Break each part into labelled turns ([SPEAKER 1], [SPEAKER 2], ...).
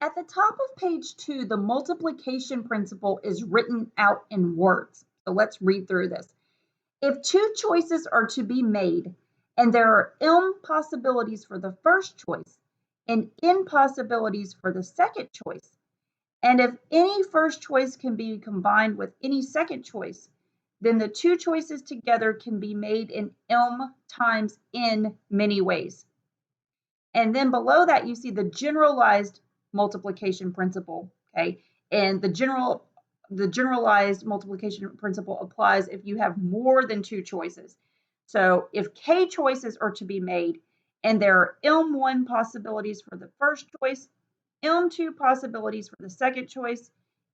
[SPEAKER 1] At the top of page 2, the multiplication principle is written out in words. So let's read through this. If two choices are to be made and there are m possibilities for the first choice and n possibilities for the second choice, and if any first choice can be combined with any second choice, then the two choices together can be made in m times n many ways. And then below that, you see the generalized multiplication principle, okay? And the generalized multiplication principle applies if you have more than two choices. So if k choices are to be made and there are m1 possibilities for the first choice, m2 possibilities for the second choice,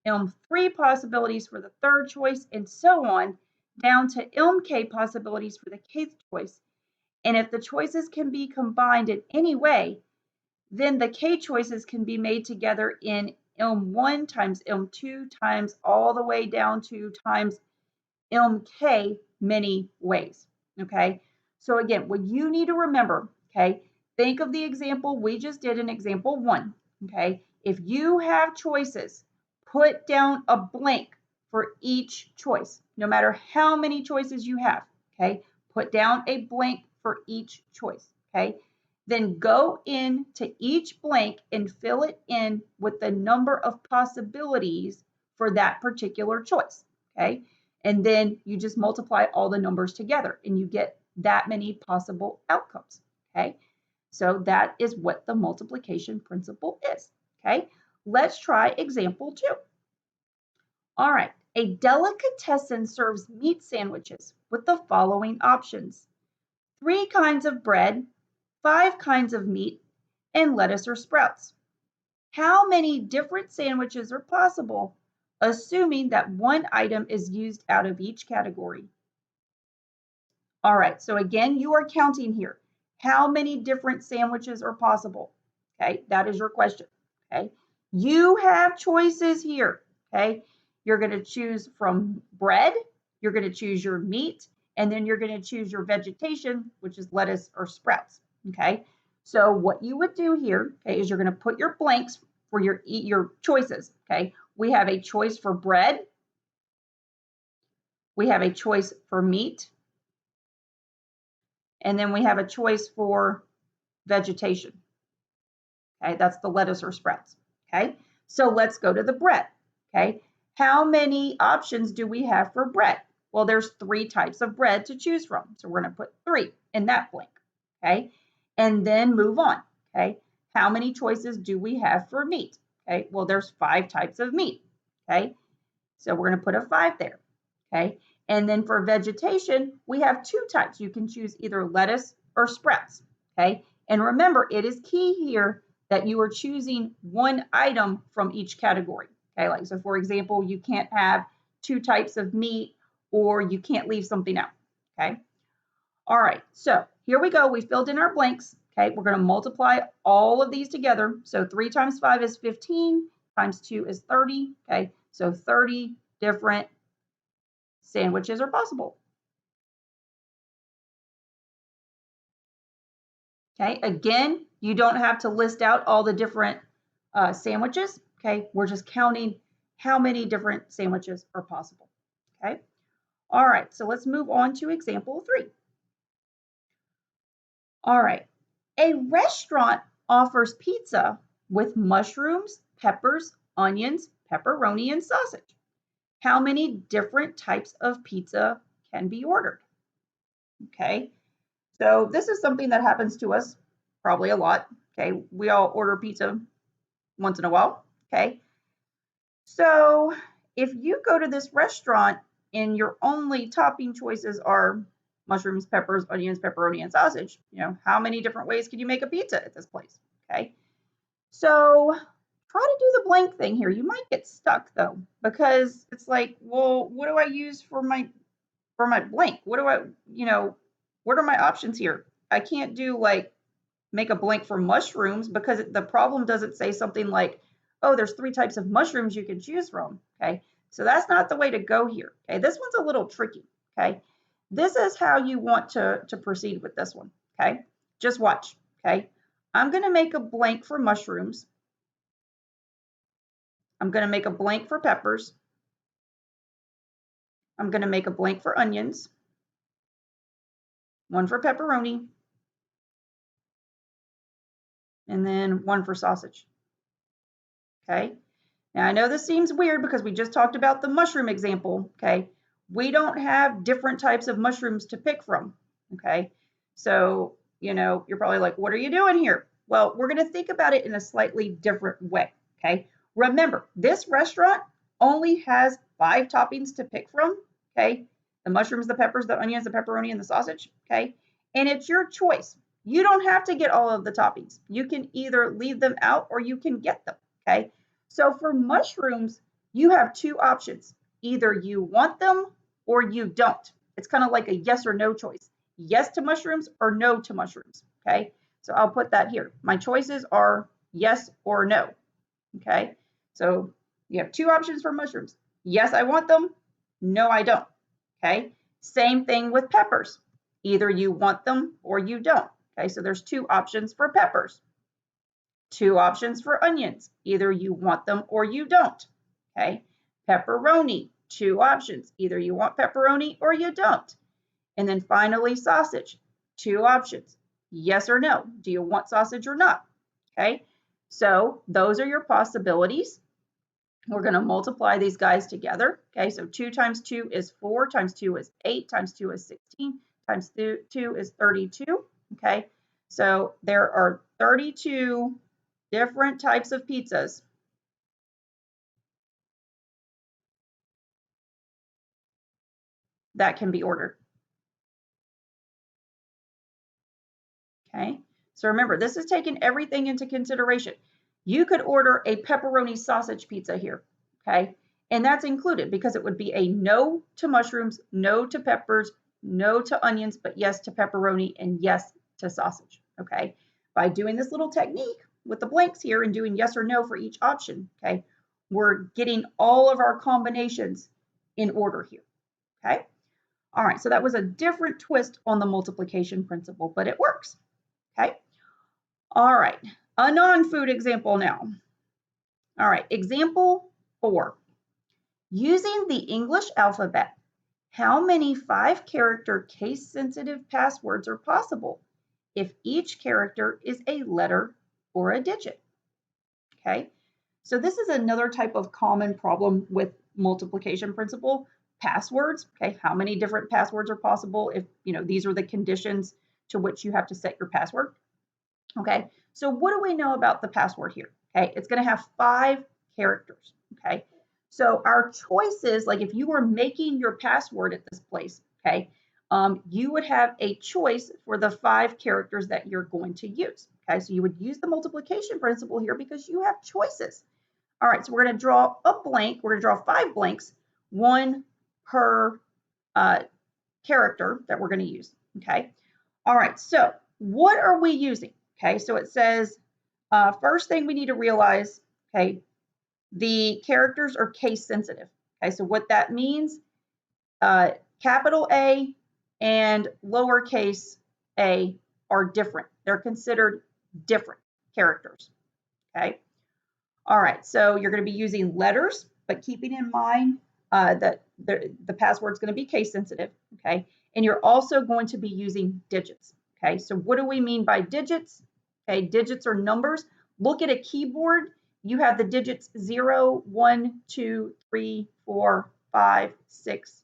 [SPEAKER 1] m3 possibilities for the third choice, and so on, down to mk possibilities for the kth choice. And if the choices can be combined in any way, then the k choices can be made together in m1 times m2 times all the way down to times mk many ways, okay? So again, what you need to remember, okay, think of the example we just did in example 1, okay? If you have choices, put down a blank for each choice, no matter how many choices you have, okay? Put down a blank for each choice, okay? Then go into each blank and fill it in with the number of possibilities for that particular choice, okay? And then you just multiply all the numbers together and you get that many possible outcomes, okay? So that is what the multiplication principle is, okay? Let's try example 2. All right, a delicatessen serves meat sandwiches with the following options: 3 kinds of bread, 5 kinds of meat, and lettuce or sprouts. How many different sandwiches are possible, assuming that one item is used out of each category? All right, so again, you are counting here. How many different sandwiches are possible? Okay, that is your question. Okay, you have choices here. Okay, you're going to choose from bread, you're going to choose your meat, and then you're going to choose your vegetation, which is lettuce or sprouts. Okay, so what you would do here, okay, is you're going to put your blanks for your choices. Okay, we have a choice for bread, we have a choice for meat, and then we have a choice for vegetation. Okay, that's the lettuce or sprouts. Okay, so let's go to the bread. Okay, how many options do we have for bread? Well, there's 3 types of bread to choose from. So we're going to put 3 in that blank. Okay, and then move on. Okay, how many choices do we have for meat? Okay, well, there's 5 types of meat. Okay, so we're going to put a 5 there. Okay, and then for vegetation, we have 2 types. You can choose either lettuce or sprouts. Okay, and remember, it is key here that you are choosing one item from each category. Okay, like so for example, you can't have 2 types of meat or you can't leave something out. Okay, all right, so here we go. We filled in our blanks. Okay, we're going to multiply all of these together. So 3 times 5 is 15, times 2 is 30. Okay, so 30 different sandwiches are possible. Okay, again, you don't have to list out all the different sandwiches. Okay, we're just counting how many different sandwiches are possible. Okay, all right, so let's move on to example 3. All right, a restaurant offers pizza with mushrooms, peppers, onions, pepperoni, and sausage. How many different types of pizza can be ordered? Okay, so this is something that happens to us probably a lot. Okay, we all order pizza once in a while. Okay, so if you go to this restaurant and your only topping choices are mushrooms, peppers, onions, pepperoni, and sausage, how many different ways can you make a pizza at this place? Okay, so try to do the blank thing here. You might get stuck though, because it's like, well, what do I use for my blank? What are my options here? I can't do like make a blank for mushrooms because the problem doesn't say something like, oh, there's 3 types of mushrooms you can choose from. Okay, so that's not the way to go here. Okay, this one's a little tricky. Okay, this is how you want to proceed with this one. Okay, just watch. Okay, I'm going to make a blank for mushrooms. I'm going to make a blank for peppers. I'm going to make a blank for onions, one for pepperoni, and then one for sausage. Okay. Now I know this seems weird because we just talked about the mushroom example. Okay. We don't have different types of mushrooms to pick from. Okay. So, you're probably like, what are you doing here? Well, we're going to think about it in a slightly different way. Okay. Remember, this restaurant only has 5 toppings to pick from. Okay. The mushrooms, the peppers, the onions, the pepperoni, and the sausage. Okay. And it's your choice. You don't have to get all of the toppings. You can either leave them out or you can get them. Okay. So for mushrooms, you have 2 options. Either you want them or you don't. It's kind of like a yes or no choice. Yes to mushrooms or no to mushrooms. Okay. So I'll put that here. My choices are yes or no. Okay. So you have 2 options for mushrooms. Yes, I want them. No, I don't. Okay. Same thing with peppers. Either you want them or you don't. Okay. So there's 2 options for peppers. 2 options for onions. Either you want them or you don't. Okay. Pepperoni, 2 options. Either you want pepperoni or you don't. And then finally, sausage, 2 options. Yes or no. Do you want sausage or not? Okay. So those are your possibilities. We're going to multiply these guys together. Okay. So 2 times 2 is 4, times 2 is 8, times 2 is 16, times 2 is 32. Okay. So there are 32 different types of pizzas that can be ordered. Okay, so remember, this is taking everything into consideration. You could order a pepperoni sausage pizza here, okay? And that's included because it would be a no to mushrooms, no to peppers, no to onions, but yes to pepperoni and yes to sausage, okay? By doing this little technique with the blanks here and doing yes or no for each option, okay, we're getting all of our combinations in order here, okay? All right, so that was a different twist on the multiplication principle, but it works, okay? All right, a non-food example now. All right, example 4. Using the English alphabet, how many 5-character case-sensitive passwords are possible if each character is a letter or a digit? Okay, so this is another type of common problem with multiplication principle. Passwords, okay, how many different passwords are possible if, these are the conditions to which you have to set your password. Okay, so what do we know about the password here? Okay, it's going to have 5 characters. Okay, so our choices, like if you were making your password at this place, okay, you would have a choice for the 5 characters that you're going to use. Okay, so you would use the multiplication principle here because you have choices. All right, so we're going to draw a blank. We're going to draw 5 blanks, 1 per character that we're going to use. Okay, all right, so what are we using? Okay, so it says, first thing we need to realize, okay, the characters are case sensitive. Okay, so what that means, capital A and lowercase a are different. They're considered different characters. Okay, all right, so you're going to be using letters, but keeping in mind that the password is going to be case sensitive. Okay, and you're also going to be using digits. Okay, so what do we mean by digits? Okay, digits are numbers. Look at a keyboard. You have the digits 0, 1, 2, 3, 4, 5, 6,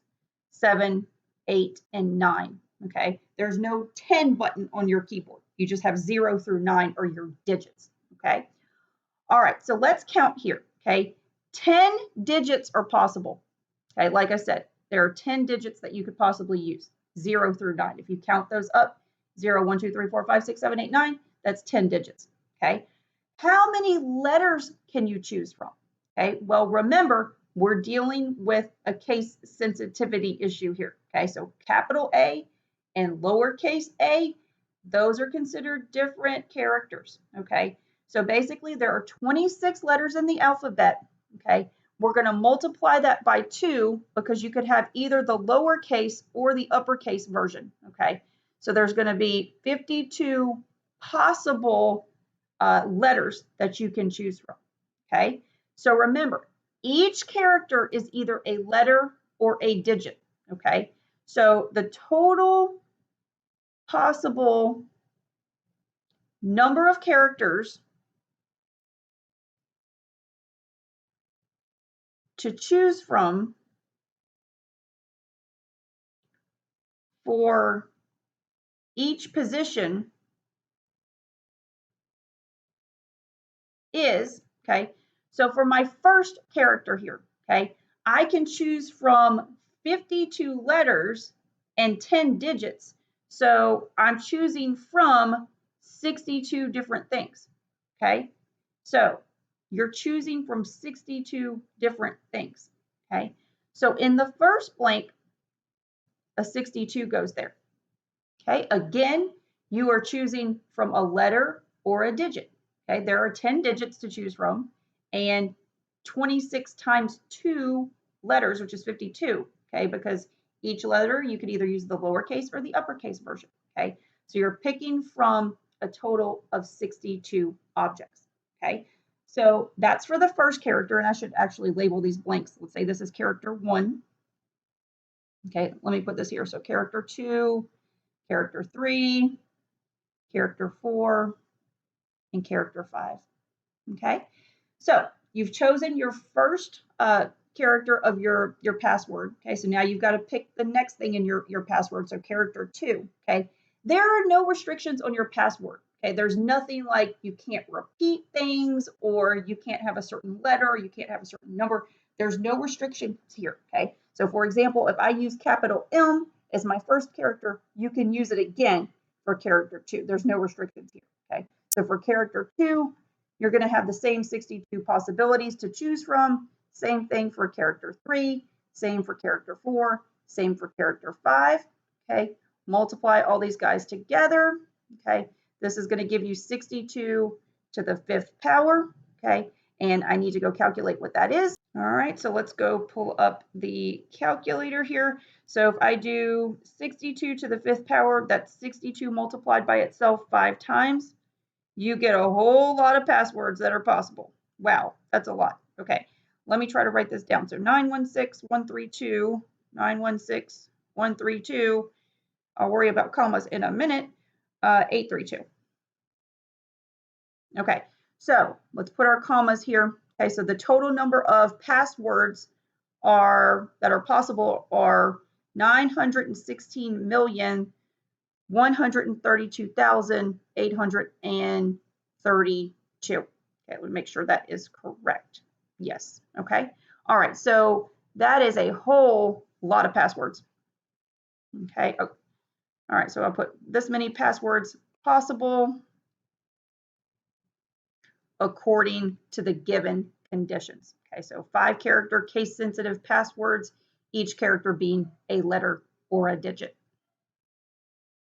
[SPEAKER 1] 7, 8, and 9. Okay, there's no 10 button on your keyboard. You just have 0 through 9 are your digits. Okay, all right, so let's count here. Okay, 10 digits are possible. Okay, like I said, there are 10 digits that you could possibly use, 0 through 9. If you count those up, 0, 1, 2, 3, 4, 5, 6, 7, 8, 9, that's 10 digits. Okay, how many letters can you choose from? Okay, well, remember, we're dealing with a case sensitivity issue here. Okay, so capital A and lowercase a, those are considered different characters. Okay, so basically there are 26 letters in the alphabet. Okay, we're going to multiply that by 2 because you could have either the lowercase or the uppercase version. Okay, so there's going to be 52 possible letters that you can choose from. Okay, So remember, each character is either a letter or a digit, okay? So the total possible number of characters to choose from for each position is, okay, so for my first character here, okay, I can choose from 52 letters and 10 digits. So I'm choosing from 62 different things, okay? So you're choosing from 62 different things, okay? So in the first blank, a 62 goes there, okay? Again, you are choosing from a letter or a digit, okay? There are 10 digits to choose from and 26 times 2 letters, which is 52, okay? Because each letter, you could either use the lowercase or the uppercase version, okay? So you're picking from a total of 62 objects, okay? So that's for the first character, and I should actually label these blanks. Let's say this is character 1. Okay, let me put this here. So character 2, character 3, character 4, and character 5. Okay, so you've chosen your first character of your password. Okay, so now you've got to pick the next thing in your password. So character 2. Okay, there are no restrictions on your password. Okay, there's nothing like you can't repeat things or you can't have a certain letter or you can't have a certain number. There's no restrictions here. Okay, so for example, if I use capital M as my first character, you can use it again for character 2. There's no restrictions here. Okay, so for character 2, you're going to have the same 62 possibilities to choose from. Same thing for character 3, same for character 4, same for character 5. Okay, multiply all these guys together. Okay, this is going to give you 62 to the 5th power. Okay, and I need to go calculate what that is. All right, so let's go pull up the calculator here. So if I do 62 to the 5th power, that's 62 multiplied by itself 5 times. You get a whole lot of passwords that are possible. Wow, that's a lot. Okay, let me try to write this down. So 916132, 916132. I'll worry about commas in a minute. 832. Okay, so let's put our commas here. Okay, so the total number of passwords that are possible are 916,132,832. Okay, let me make sure that is correct. Yes, okay. All right, so that is a whole lot of passwords. Okay, oh, all right, so I'll put this many passwords possible according to the given conditions. Okay, so 5-character case-sensitive passwords, each character being a letter or a digit.